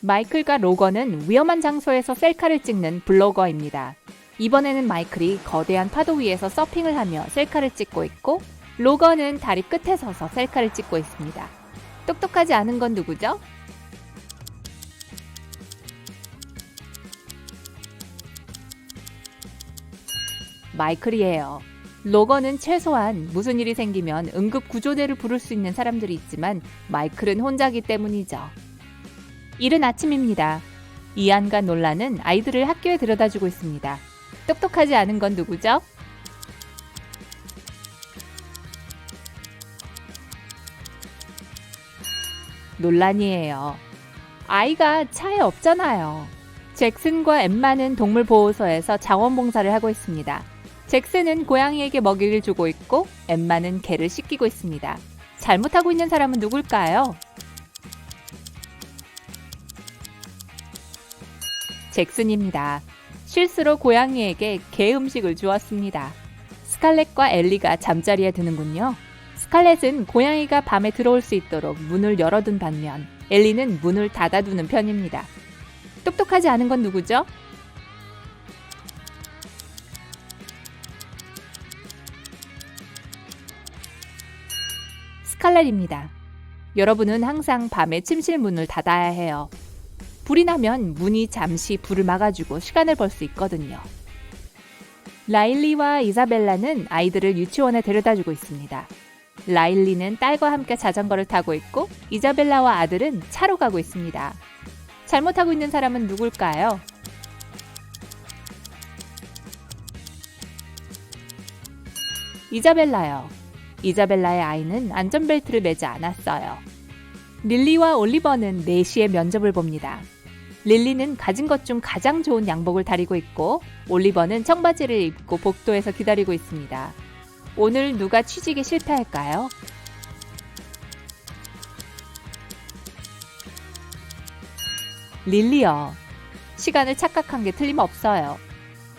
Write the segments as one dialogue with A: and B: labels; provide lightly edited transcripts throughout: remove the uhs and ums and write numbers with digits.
A: 마이클과 로건은 위험한 장소에서 셀카를 찍는 블로거입니다. 이번에는 마이클이 거대한 파도 위에서 서핑을 하며 셀카를 찍고 있고 로건은 다리 끝에 서서 셀카를 찍고 있습니다. 똑똑하지 않은 건 누구죠? 마이클이에요. 로건은 최소한 무슨 일이 생기면 응급 구조대를 부를 수 있는 사람들이 있지만 마이클은 혼자기 때문이죠. 이른 아침입니다. 이안과 놀라는 아이들을 학교에 데려다주고 있습니다. 똑똑하지 않은 건 누구죠? 논란이에요. 아이가 차에 없잖아요. 잭슨과 엠마는 동물보호소에서 자원봉사를 하고 있습니다. 잭슨은 고양이에게 먹이를 주고 있고 엠마는 개를 씻기고 있습니다. 잘못하고 있는 사람은 누굴까요? 잭슨입니다. 실수로 고양이에게 개 음식을 주었습니다. 스칼렛과 엘리가 잠자리에 드는군요. 스칼렛은 고양이가 밤에 들어올 수 있도록 문을 열어둔 반면 엘리는 문을 닫아두는 편입니다. 똑똑하지 않은 건 누구죠? 스칼렛입니다. 여러분은 항상 밤에 침실 문을 닫아야 해요. 불이 나면 문이 잠시 불을 막아주고 시간을 벌 수 있거든요. 라일리와 이사벨라는 아이들을 유치원에 데려다주고 있습니다. 라일리는 딸과 함께 자전거를 타고 있고 이자벨라와 아들은 차로 가고 있습니다. 잘못하고 있는 사람은 누굴까요? 이자벨라요. 이자벨라의 아이는 안전벨트를 매지 않았어요. 릴리와 올리버는 4시에 면접을 봅니다. 릴리는 가진 것 중 가장 좋은 양복을 다리고 있고 올리버는 청바지를 입고 복도에서 기다리고 있습니다. 오늘 누가 취직에 실패할까요? 릴리요. 시간을 착각한 게 틀림없어요.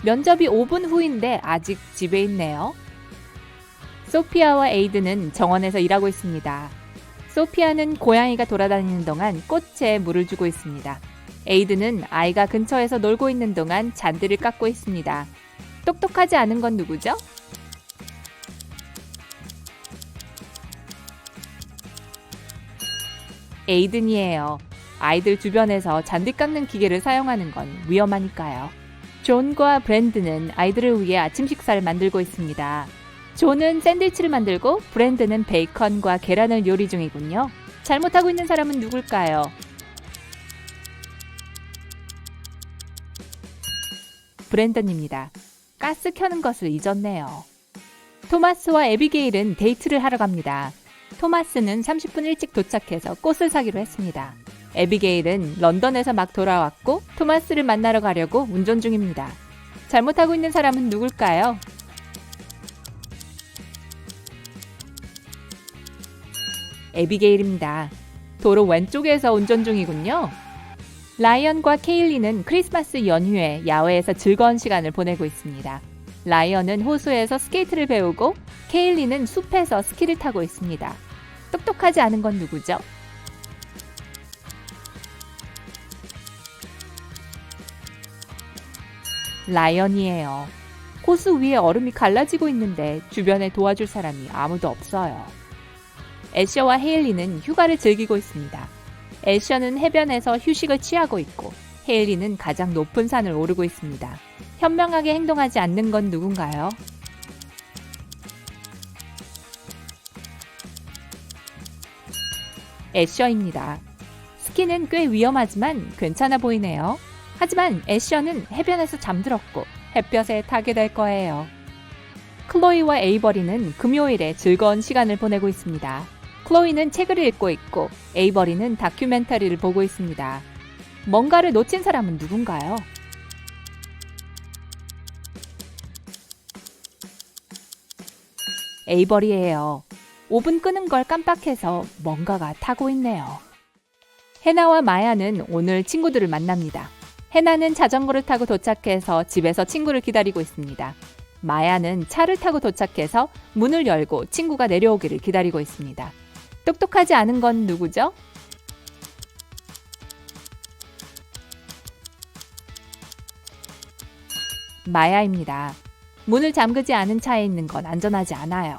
A: 면접이 5분 후인데 아직 집에 있네요. 소피아와 에이드는 정원에서 일하고 있습니다. 소피아는 고양이가 돌아다니는 동안 꽃에 물을 주고 있습니다. 에이드는 아이가 근처에서 놀고 있는 동안 잔디를 깎고 있습니다. 똑똑하지 않은 건 누구죠? 에이든이에요. 아이들 주변에서 잔디 깎는 기계를 사용하는 건 위험하니까요. 존과 브랜드는 아이들을 위해 아침 식사를 만들고 있습니다. 존은 샌드위치를 만들고 브랜드는 베이컨과 계란을 요리 중이군요. 잘못하고 있는 사람은 누굴까요? 브랜던입니다. 가스 켜는 것을 잊었네요. 토마스와 에비게일은 데이트를 하러 갑니다. 토마스는 30분 일찍 도착해서 꽃을 사기로 했습니다. 에비게일은 런던에서 막 돌아왔고 토마스를 만나러 가려고 운전 중입니다. 잘못하고 있는 사람은 누굴까요? 에비게일입니다. 도로 왼쪽에서 운전 중이군요. 라이언과 케일리는 크리스마스 연휴에 야외에서 즐거운 시간을 보내고 있습니다. 라이언은 호수에서 스케이트를 배우고 케일리는 숲에서 스키를 타고 있습니다. 똑똑하지 않은 건 누구죠? 라이언이에요. 호수 위에 얼음이 갈라지고 있는데 주변에 도와줄 사람이 아무도 없어요. 애셔와 헤일리는 휴가를 즐기고 있습니다. 애셔는 해변에서 휴식을 취하고 있고 헤일리는 가장 높은 산을 오르고 있습니다. 현명하게 행동하지 않는 건 누군가요? 애셔입니다. 스키는 꽤 위험하지만 괜찮아 보이네요. 하지만 애셔는 해변에서 잠들었고 햇볕에 타게 될 거예요. 클로이와 에이버리는 금요일에 즐거운 시간을 보내고 있습니다. 클로이는 책을 읽고 있고 에이버리는 다큐멘터리를 보고 있습니다. 뭔가를 놓친 사람은 누군가요? 에이버리예요. 오븐 끄는 걸 깜빡해서 뭔가가 타고 있네요. 해나와 마야는 오늘 친구들을 만납니다. 해나는 자전거를 타고 도착해서 집에서 친구를 기다리고 있습니다. 마야는 차를 타고 도착해서 문을 열고 친구가 내려오기를 기다리고 있습니다. 똑똑하지 않은 건 누구죠? 마야입니다. 문을 잠그지 않은 차에 있는 건 안전하지 않아요.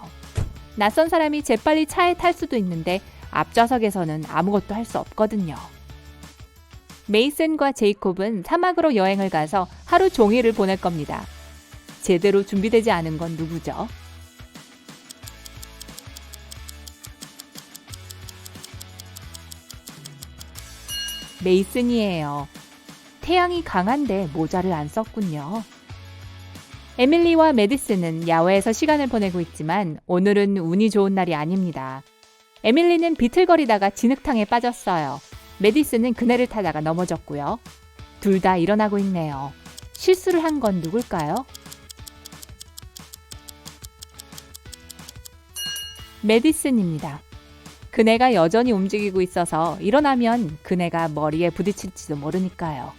A: 낯선 사람이 재빨리 차에 탈 수도 있는데 앞좌석에서는 아무것도 할 수 없거든요. 메이슨과 제이콥은 사막으로 여행을 가서 하루 종일을 보낼 겁니다. 제대로 준비되지 않은 건 누구죠? 메이슨이에요. 태양이 강한데 모자를 안 썼군요. 에밀리와 메디슨은 야외에서 시간을 보내고 있지만 오늘은 운이 좋은 날이 아닙니다. 에밀리는 비틀거리다가 진흙탕에 빠졌어요. 메디슨은 그네를 타다가 넘어졌고요. 둘 다 일어나고 있네요. 실수를 한 건 누굴까요? 메디슨입니다. 그네가 여전히 움직이고 있어서 일어나면 그네가 머리에 부딪힐지도 모르니까요.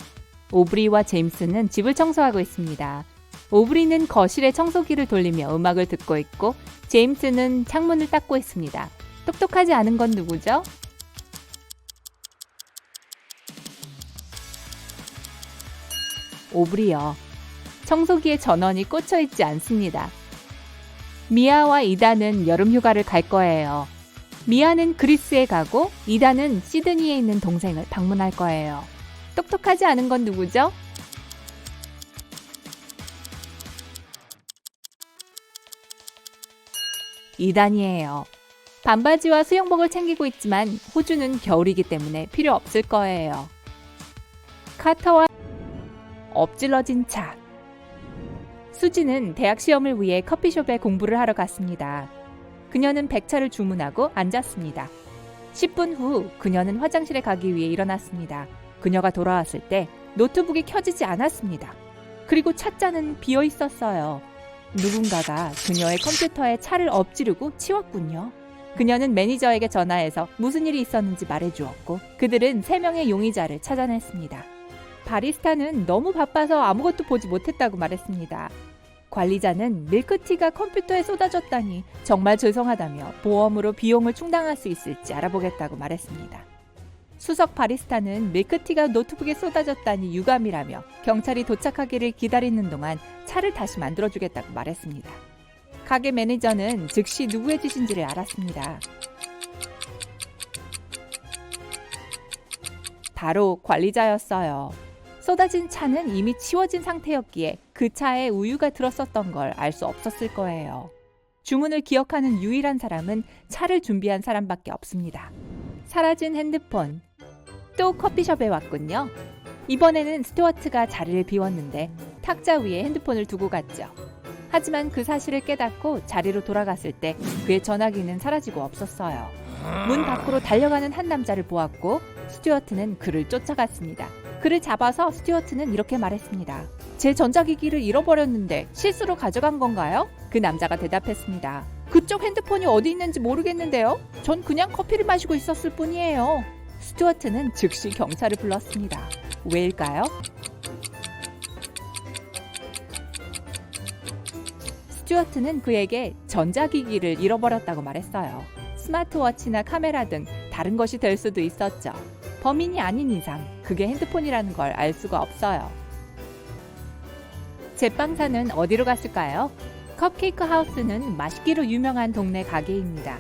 A: 오브리와 제임스는 집을 청소하고 있습니다. 오브리는 거실에 청소기를 돌리며 음악을 듣고 있고 제임스는 창문을 닦고 있습니다. 똑똑하지 않은 건 누구죠? 오브리요. 청소기에 전원이 꽂혀 있지 않습니다. 미아와 이다는 여름 휴가를 갈 거예요. 미아는 그리스에 가고 이다는 시드니에 있는 동생을 방문할 거예요. 똑똑하지 않은 건 누구죠? 이단이에요. 반바지와 수영복을 챙기고 있지만 호주는 겨울이기 때문에 필요 없을 거예요. 카터와 엎질러진 차. 수지는 대학 시험을 위해 커피숍에 공부를 하러 갔습니다. 그녀는 백차를 주문하고 앉았습니다. 10분 후 그녀는 화장실에 가기 위해 일어났습니다. 그녀가 돌아왔을 때 노트북이 켜지지 않았습니다. 그리고 찻잔은 비어 있었어요. 누군가가 그녀의 컴퓨터에 차를 엎지르고 치웠군요. 그녀는 매니저에게 전화해서 무슨 일이 있었는지 말해주었고 그들은 3명의 용의자를 찾아냈습니다. 바리스타는 너무 바빠서 아무것도 보지 못했다고 말했습니다. 관리자는 밀크티가 컴퓨터에 쏟아졌다니 정말 죄송하다며 보험으로 비용을 충당할 수 있을지 알아보겠다고 말했습니다. 수석 바리스타는 밀크티가 노트북에 쏟아졌다니 유감이라며 경찰이 도착하기를 기다리는 동안 차를 다시 만들어주겠다고 말했습니다. 가게 매니저는 즉시 누구의 짓인지를 알았습니다. 바로 관리자였어요. 쏟아진 차는 이미 치워진 상태였기에 그 차에 우유가 들었었던 걸 알 수 없었을 거예요. 주문을 기억하는 유일한 사람은 차를 준비한 사람밖에 없습니다. 사라진 핸드폰. 또 커피숍에 왔군요. 이번에는 스튜어트가 자리를 비웠는데 탁자 위에 핸드폰을 두고 갔죠. 하지만 그 사실을 깨닫고 자리로 돌아갔을 때 그의 전화기는 사라지고 없었어요. 문 밖으로 달려가는 한 남자를 보았고 스튜어트는 그를 쫓아갔습니다. 그를 잡아서 스튜어트는 이렇게 말했습니다. 제 전자기기를 잃어버렸는데 실수로 가져간 건가요? 그 남자가 대답했습니다. 그쪽 핸드폰이 어디 있는지 모르겠는데요. 전 그냥 커피를 마시고 있었을 뿐이에요. 스튜어트는 즉시 경찰을 불렀습니다. 왜일까요? 스튜어트는 그에게 전자기기를 잃어버렸다고 말했어요. 스마트워치나 카메라 등 다른 것이 될 수도 있었죠. 범인이 아닌 이상 그게 핸드폰이라는 걸 알 수가 없어요. 제빵사는 어디로 갔을까요? 컵케이크 하우스는 맛있기로 유명한 동네 가게입니다.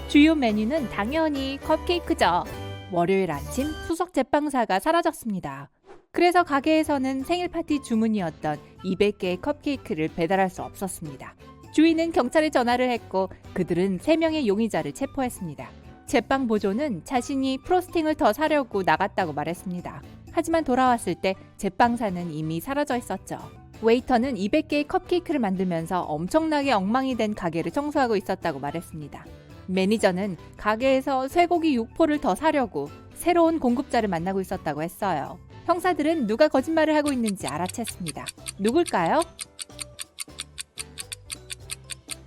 A: 주요 메뉴는 당연히 컵케이크죠. 월요일 아침 수석 제빵사가 사라졌습니다. 그래서 가게에서는 생일 파티 주문이었던 200개의 컵케이크를 배달할 수 없었습니다. 주인은 경찰에 전화를 했고 그들은 3명의 용의자를 체포했습니다. 제빵 보조는 자신이 프로스팅을 더 사려고 나갔다고 말했습니다. 하지만 돌아왔을 때 제빵사는 이미 사라져 있었죠. 웨이터는 200개의 컵케이크를 만들면서 엄청나게 엉망이 된 가게를 청소하고 있었다고 말했습니다. 매니저는 가게에서 쇠고기 6포를 더 사려고 새로운 공급자를 만나고 있었다고 했어요. 형사들은 누가 거짓말을 하고 있는지 알아챘습니다. 누굴까요?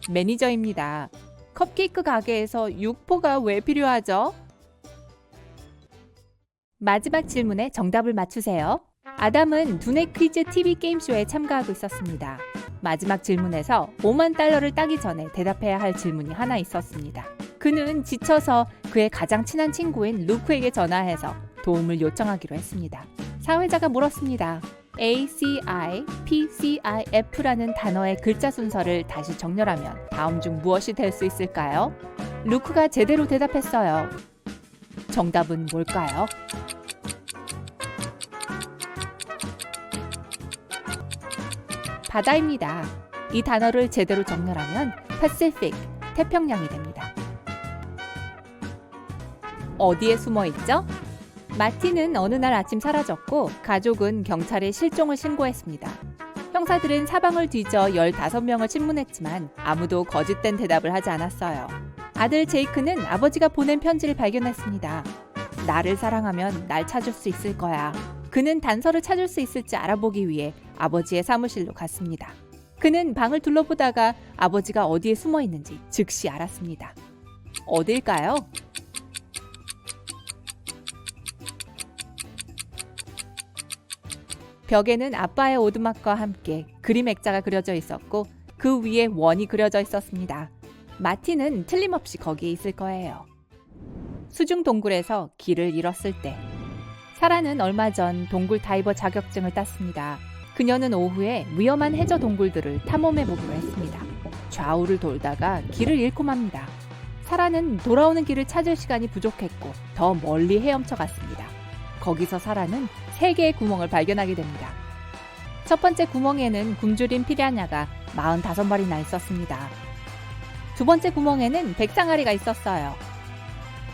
A: 매니저입니다. 컵케이크 가게에서 6포가 왜 필요하죠? 마지막 질문에 정답을 맞추세요. 아담은 두뇌 퀴즈 TV 게임쇼에 참가하고 있었습니다. 마지막 질문에서 5만 달러를 따기 전에 대답해야 할 질문이 하나 있었습니다. 그는 지쳐서 그의 가장 친한 친구인 루크에게 전화해서 도움을 요청하기로 했습니다. 사회자가 물었습니다. ACIPCIF라는 단어의 글자 순서를 다시 정렬하면 다음 중 무엇이 될 수 있을까요? 루크가 제대로 대답했어요. 정답은 뭘까요? 바다입니다. 이 단어를 제대로 정렬하면 Pacific, 태평양이 됩니다. 어디에 숨어 있죠? 마티는 어느 날 아침 사라졌고 가족은 경찰에 실종을 신고했습니다. 형사들은 사방을 뒤져 15명을 신문했지만 아무도 거짓된 대답을 하지 않았어요. 아들 제이크는 아버지가 보낸 편지를 발견했습니다. 나를 사랑하면 날 찾을 수 있을 거야. 그는 단서를 찾을 수 있을지 알아보기 위해 아버지의 사무실로 갔습니다. 그는 방을 둘러보다가 아버지가 어디에 숨어 있는지 즉시 알았습니다. 어딜까요? 벽에는 아빠의 오두막과 함께 그림 액자가 그려져 있었고 그 위에 원이 그려져 있었습니다. 마티는 틀림없이 거기에 있을 거예요. 수중 동굴에서 길을 잃었을 때 사라는 얼마 전 동굴 다이버 자격증을 땄습니다. 그녀는 오후에 위험한 해저 동굴들을 탐험해보기로 했습니다. 좌우를 돌다가 길을 잃고 맙니다. 사라는 돌아오는 길을 찾을 시간이 부족했고 더 멀리 헤엄쳐 갔습니다. 거기서 사라는 3개의 구멍을 발견하게 됩니다. 첫 번째 구멍에는 굶주린 피라냐가 45마리나 있었습니다. 두 번째 구멍에는 백상아리가 있었어요.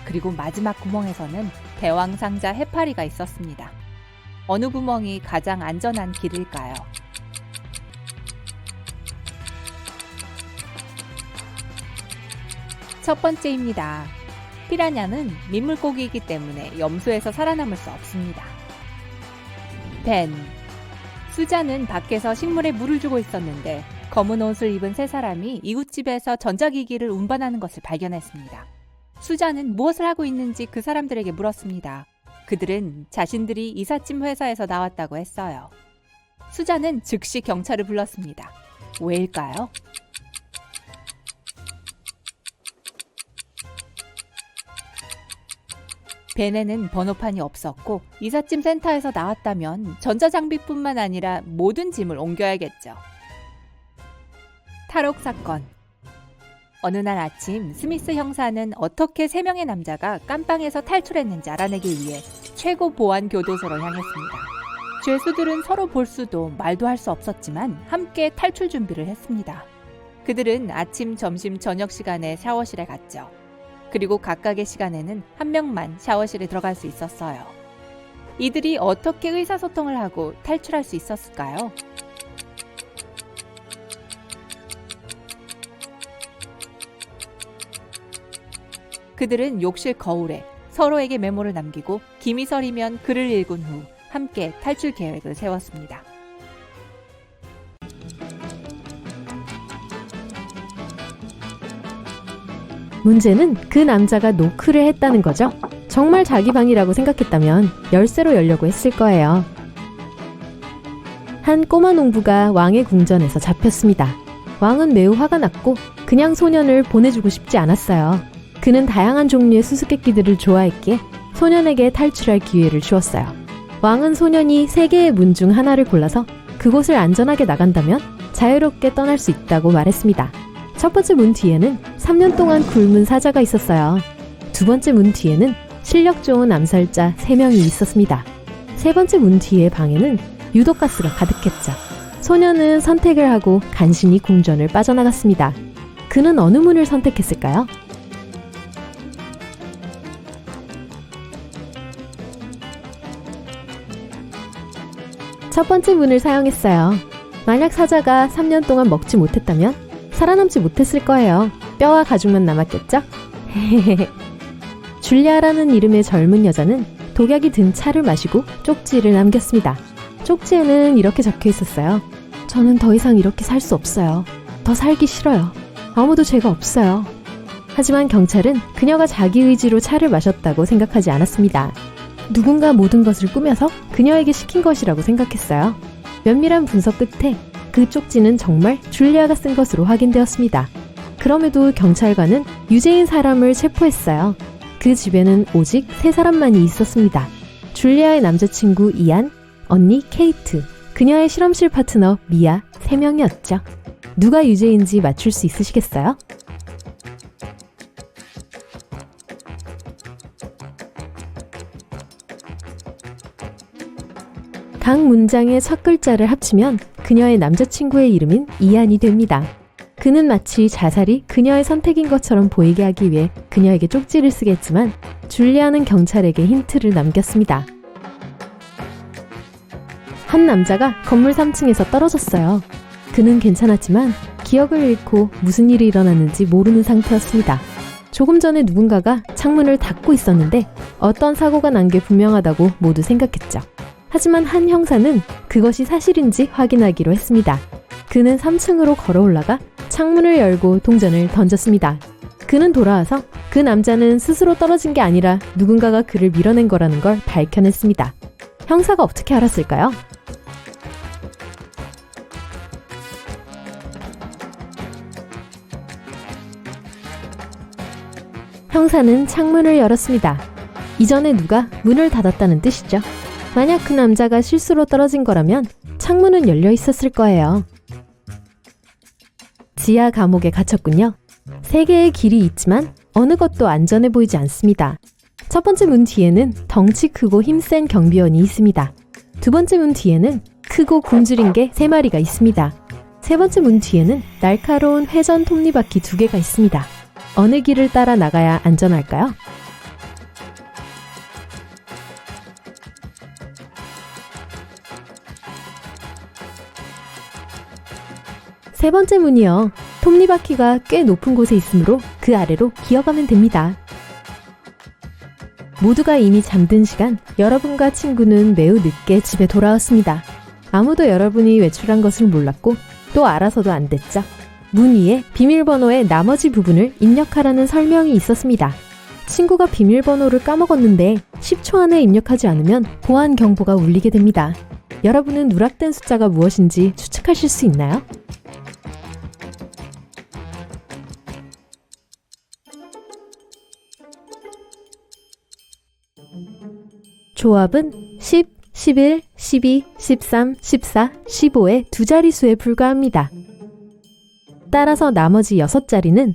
A: 그리고 마지막 구멍에서는 대왕상자 해파리가 있었습니다. 어느 구멍이 가장 안전한 길일까요? 첫 번째입니다. 피라냐는 민물고기이기 때문에 염소에서 살아남을 수 없습니다. 벤. 수자는 밖에서 식물에 물을 주고 있었는데 검은 옷을 입은 세 사람이 이웃집에서 전자기기를 운반하는 것을 발견했습니다. 수자는 무엇을 하고 있는지 그 사람들에게 물었습니다. 그들은 자신들이 이삿짐 회사에서 나왔다고 했어요. 수자는 즉시 경찰을 불렀습니다. 왜일까요? 벤에는 번호판이 없었고 이삿짐 센터에서 나왔다면 전자장비뿐만 아니라 모든 짐을 옮겨야겠죠. 탈옥 사건. 어느 날 아침 스미스 형사는 어떻게 3명의 남자가 깜빵에서 탈출했는지 알아내기 위해 최고 보안 교도소로 향했습니다. 죄수들은 서로 볼 수도 말도 할 수 없었지만 함께 탈출 준비를 했습니다. 그들은 아침, 점심, 저녁 시간에 샤워실에 갔죠. 그리고 각각의 시간에는 한 명만 샤워실에 들어갈 수 있었어요. 이들이 어떻게 의사소통을 하고 탈출할 수 있었을까요? 그들은 욕실 거울에 서로에게 메모를 남기고 김희설이면 글을 읽은 후 함께 탈출 계획을 세웠습니다.
B: 문제는 그 남자가 노크를 했다는 거죠. 정말 자기 방이라고 생각했다면 열쇠로 열려고 했을 거예요. 한 꼬마 농부가 왕의 궁전에서 잡혔습니다. 왕은 매우 화가 났고 그냥 소년을 보내주고 싶지 않았어요. 그는 다양한 종류의 수수께끼들을 좋아했기에 소년에게 탈출할 기회를 주었어요. 왕은 소년이 3개의 문 중 하나를 골라서 그곳을 안전하게 나간다면 자유롭게 떠날 수 있다고 말했습니다. 첫 번째 문 뒤에는 3년 동안 굶은 사자가 있었어요. 두 번째 문 뒤에는 실력 좋은 암살자 3명이 있었습니다. 세 번째 문 뒤의 방에는 유독가스가 가득했죠. 소년은 선택을 하고 간신히 궁전을 빠져나갔습니다. 그는 어느 문을 선택했을까요? 첫 번째 문을 사용했어요. 만약 사자가 3년 동안 먹지 못했다면 살아남지 못했을 거예요. 뼈와 가죽만 남았겠죠? 줄리아라는 이름의 젊은 여자는 독약이 든 차를 마시고 쪽지를 남겼습니다. 쪽지에는 이렇게 적혀 있었어요. 저는 더 이상 이렇게 살 수 없어요. 더 살기 싫어요. 아무도 죄가 없어요. 하지만 경찰은 그녀가 자기 의지로 차를 마셨다고 생각하지 않았습니다. 누군가 모든 것을 꾸며서 그녀에게 시킨 것이라고 생각했어요. 면밀한 분석 끝에 그 쪽지는 정말 줄리아가 쓴 것으로 확인되었습니다. 그럼에도 경찰관은 유죄인 사람을 체포했어요. 그 집에는 오직 3사람만이 있었습니다. 줄리아의 남자친구 이안, 언니 케이트, 그녀의 실험실 파트너 미아 3명이었죠. 누가 유죄인지 맞출 수 있으시겠어요? 각 문장의 첫 글자를 합치면 그녀의 남자친구의 이름인 이안이 됩니다. 그는 마치 자살이 그녀의 선택인 것처럼 보이게 하기 위해 그녀에게 쪽지를 쓰겠지만 줄리아는 경찰에게 힌트를 남겼습니다. 한 남자가 건물 3층에서 떨어졌어요. 그는 괜찮았지만 기억을 잃고 무슨 일이 일어났는지 모르는 상태였습니다. 조금 전에 누군가가 창문을 닫고 있었는데 어떤 사고가 난 게 분명하다고 모두 생각했죠. 하지만 한 형사는 그것이 사실인지 확인하기로 했습니다. 그는 3층으로 걸어 올라가 창문을 열고 동전을 던졌습니다. 그는 돌아와서 그 남자는 스스로 떨어진 게 아니라 누군가가 그를 밀어낸 거라는 걸 밝혀냈습니다. 형사가 어떻게 알았을까요? 형사는 창문을 열었습니다. 이전에 누가 문을 닫았다는 뜻이죠. 만약 그 남자가 실수로 떨어진 거라면 창문은 열려 있었을 거예요. 지하 감옥에 갇혔군요. 3개의 길이 있지만 어느 것도 안전해 보이지 않습니다. 첫 번째 문 뒤에는 덩치 크고 힘센 경비원이 있습니다. 두 번째 문 뒤에는 크고 굶주린 개 3마리가 있습니다. 세 번째 문 뒤에는 날카로운 회전 톱니바퀴 2개가 있습니다. 어느 길을 따라 나가야 안전할까요? 세 번째 문이요. 톱니바퀴가 꽤 높은 곳에 있으므로 그 아래로 기어가면 됩니다. 모두가 이미 잠든 시간, 여러분과 친구는 매우 늦게 집에 돌아왔습니다. 아무도 여러분이 외출한 것을 몰랐고 또 알아서도 안 됐죠. 문 위에 비밀번호의 나머지 부분을 입력하라는 설명이 있었습니다. 친구가 비밀번호를 까먹었는데 10초 안에 입력하지 않으면 보안 경보가 울리게 됩니다. 여러분은 누락된 숫자가 무엇인지 추측하실 수 있나요? 조합은 10, 11, 12, 13, 14, 15의 두 자릿수에 불과합니다. 따라서 나머지 6자리는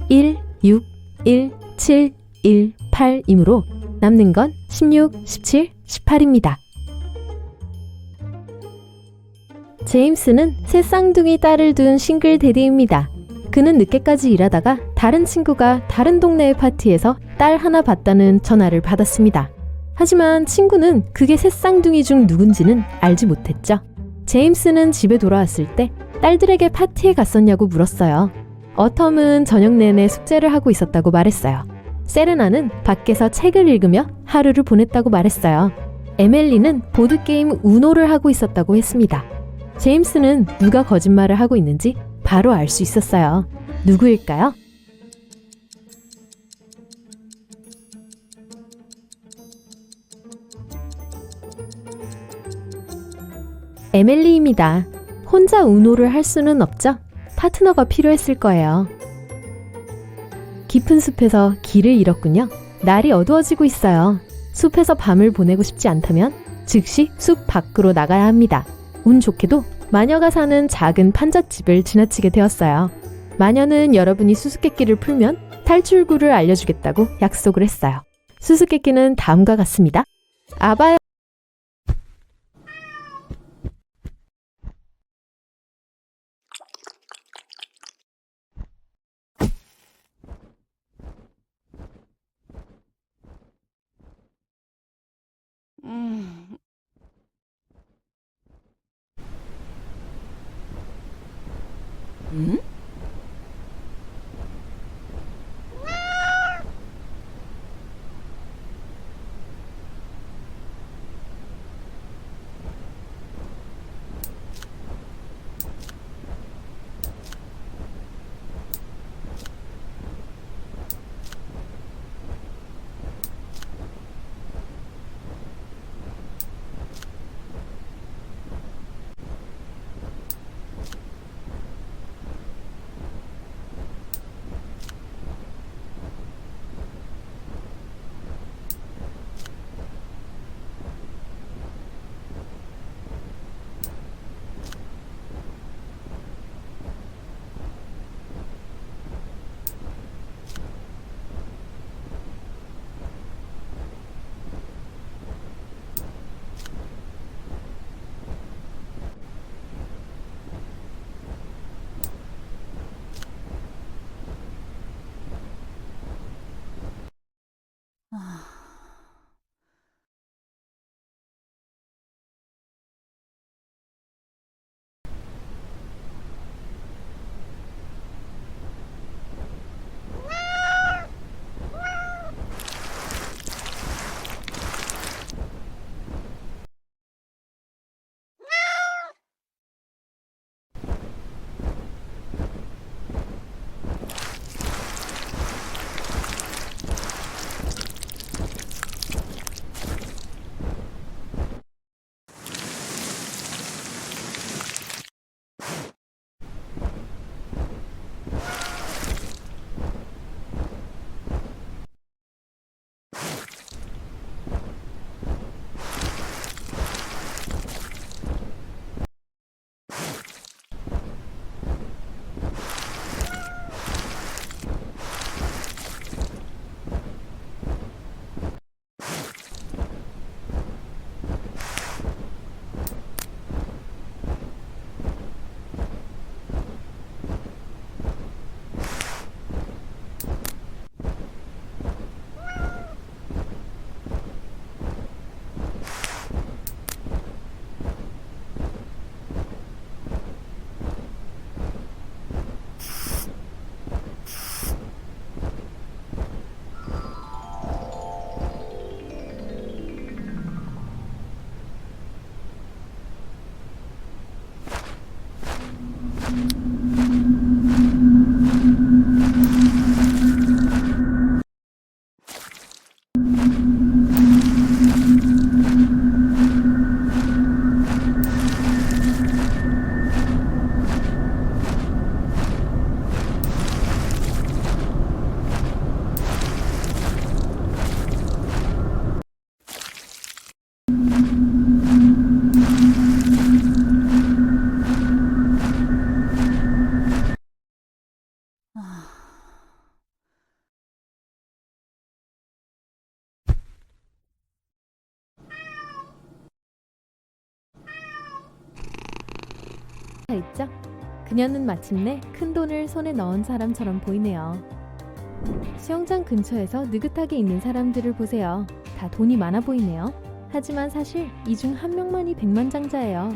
B: 1, 6, 1, 7, 1, 8이므로 남는 건 16, 17, 18입니다. 제임스는 새 쌍둥이 딸을 둔 싱글 대디입니다. 그는 늦게까지 일하다가 다른 친구가 다른 동네의 파티에서 딸 하나 봤다는 전화를 받았습니다. 하지만 친구는 그게 새 쌍둥이 중 누군지는 알지 못했죠. 제임스는 집에 돌아왔을 때 딸들에게 파티에 갔었냐고 물었어요. 어텀은 저녁 내내 숙제를 하고 있었다고 말했어요. 세레나는 밖에서 책을 읽으며 하루를 보냈다고 말했어요. 에멜리는 보드게임 우노를 하고 있었다고 했습니다. 제임스는 누가 거짓말을 하고 있는지 바로 알 수 있었어요. 누구일까요? 에멜리입니다. 혼자 우노를 할 수는 없죠? 파트너가 필요했을 거예요. 깊은 숲에서 길을 잃었군요. 날이 어두워지고 있어요. 숲에서 밤을 보내고 싶지 않다면 즉시 숲 밖으로 나가야 합니다. 운 좋게도 마녀가 사는 작은 판잣집을 지나치게 되었어요. 마녀는 여러분이 수수께끼를 풀면 탈출구를 알려주겠다고 약속을 했어요. 수수께끼는 다음과 같습니다. 아바야. 있죠? 그녀는 마침내 큰 돈을 손에 넣은 사람처럼 보이네요. 수영장 근처에서 느긋하게 있는 사람들을 보세요. 다 돈이 많아 보이네요. 하지만 사실 이 중 한 명만이 백만장자예요.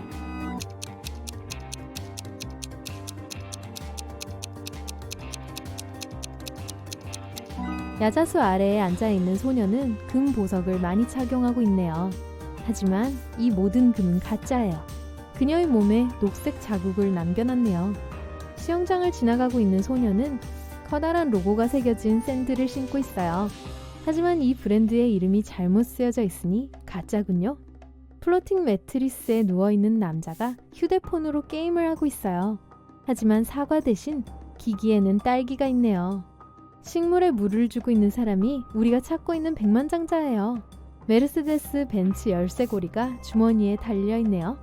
B: 야자수 아래에 앉아있는 소녀는 금 보석을 많이 착용하고 있네요. 하지만 이 모든 금은 가짜예요. 그녀의 몸에 녹색 자국을 남겨놨네요. 수영장을 지나가고 있는 소녀는 커다란 로고가 새겨진 샌들을 신고 있어요. 하지만 이 브랜드의 이름이 잘못 쓰여져 있으니 가짜군요. 플로팅 매트리스에 누워있는 남자가 휴대폰으로 게임을 하고 있어요. 하지만 사과 대신 기기에는 딸기가 있네요. 식물에 물을 주고 있는 사람이 우리가 찾고 있는 백만장자예요. 메르세데스 벤츠 열쇠고리가 주머니에 달려있네요.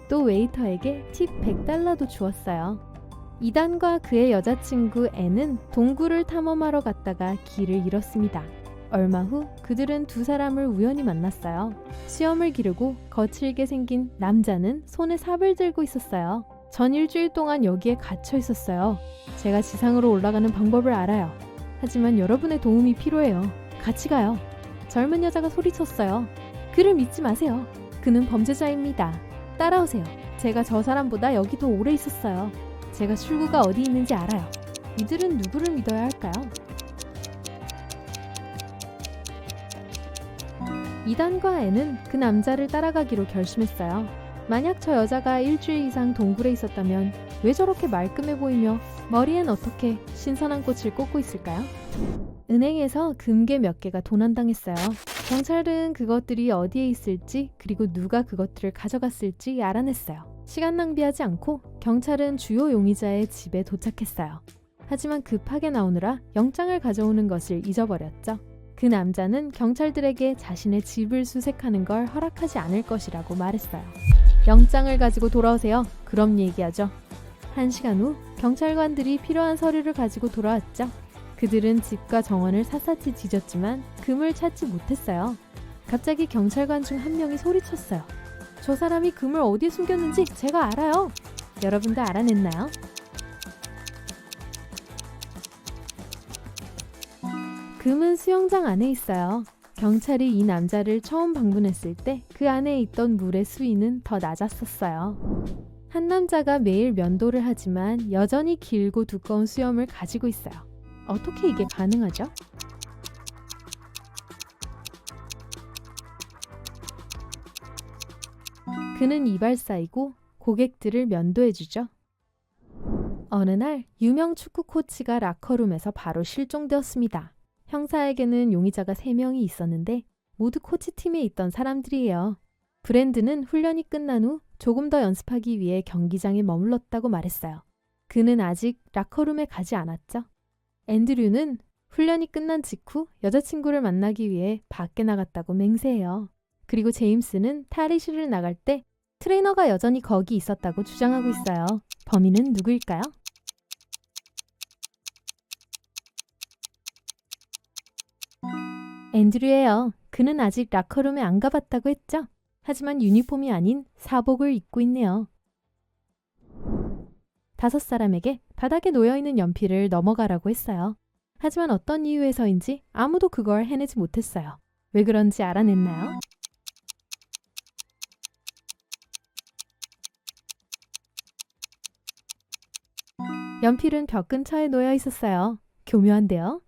B: 또 웨이터에게 팁 100달러도 주었어요. 이단과 그의 여자친구 앤은 동굴을 탐험하러 갔다가 길을 잃었습니다. 얼마 후 그들은 두 사람을 우연히 만났어요. 수염을 기르고 거칠게 생긴 남자는 손에 삽을 들고 있었어요. 전 일주일 동안 여기에 갇혀 있었어요. 제가 지상으로 올라가는 방법을 알아요. 하지만 여러분의 도움이 필요해요. 같이 가요. 젊은 여자가 소리쳤어요. 그를 믿지 마세요. 그는 범죄자입니다. 따라오세요. 제가 저 사람보다 여기 더 오래 있었어요. 제가 출구가 어디 있는지 알아요. 이들은 누구를 믿어야 할까요? 이단과 앤은 그 남자를 따라가기로 결심했어요. 만약 저 여자가 일주일 이상 동굴에 있었다면 왜 저렇게 말끔해 보이며 머리엔 어떻게 신선한 꽃을 꽂고 있을까요? 은행에서 금괴 몇 개가 도난당했어요. 경찰은 그것들이 어디에 있을지 그리고 누가 그것들을 가져갔을지 알아냈어요. 시간 낭비하지 않고 경찰은 주요 용의자의 집에 도착했어요. 하지만 급하게 나오느라 영장을 가져오는 것을 잊어버렸죠. 그 남자는 경찰들에게 자신의 집을 수색하는 걸 허락하지 않을 것이라고 말했어요. 영장을 가지고 돌아오세요. 그럼 얘기하죠. 1시간 후 경찰관들이 필요한 서류를 가지고 돌아왔죠. 그들은 집과 정원을 샅샅이 뒤졌지만 금을 찾지 못했어요. 갑자기 경찰관 중 한 명이 소리쳤어요. 저 사람이 금을 어디에 숨겼는지 제가 알아요. 여러분도 알아냈나요? 금은 수영장 안에 있어요. 경찰이 이 남자를 처음 방문했을 때 그 안에 있던 물의 수위는 더 낮았었어요. 한 남자가 매일 면도를 하지만 여전히 길고 두꺼운 수염을 가지고 있어요. 어떻게 이게 가능하죠? 그는 이발사이고 고객들을 면도해주죠. 어느 날 유명 축구 코치가 라커룸에서 바로 실종되었습니다. 형사에게는 용의자가 3명이 있었는데 모두 코치팀에 있던 사람들이에요. 브랜드는 훈련이 끝난 후 조금 더 연습하기 위해 경기장에 머물렀다고 말했어요. 그는 아직 라커룸에 가지 않았죠. 앤드류는 훈련이 끝난 직후 여자친구를 만나기 위해 밖에 나갔다고 맹세해요. 그리고 제임스는 탈의실을 나갈 때 트레이너가 여전히 거기 있었다고 주장하고 있어요. 범인은 누구일까요? 앤드류예요. 그는 아직 라커룸에 안 가봤다고 했죠. 하지만 유니폼이 아닌 사복을 입고 있네요. 5사람에게 바닥에 놓여있는 연필을 넘어가라고 했어요. 하지만 어떤 이유에서인지 아무도 그걸 해내지 못했어요. 왜 그런지 알아냈나요? 연필은 벽 근처에 놓여 있었어요. 교묘한데요?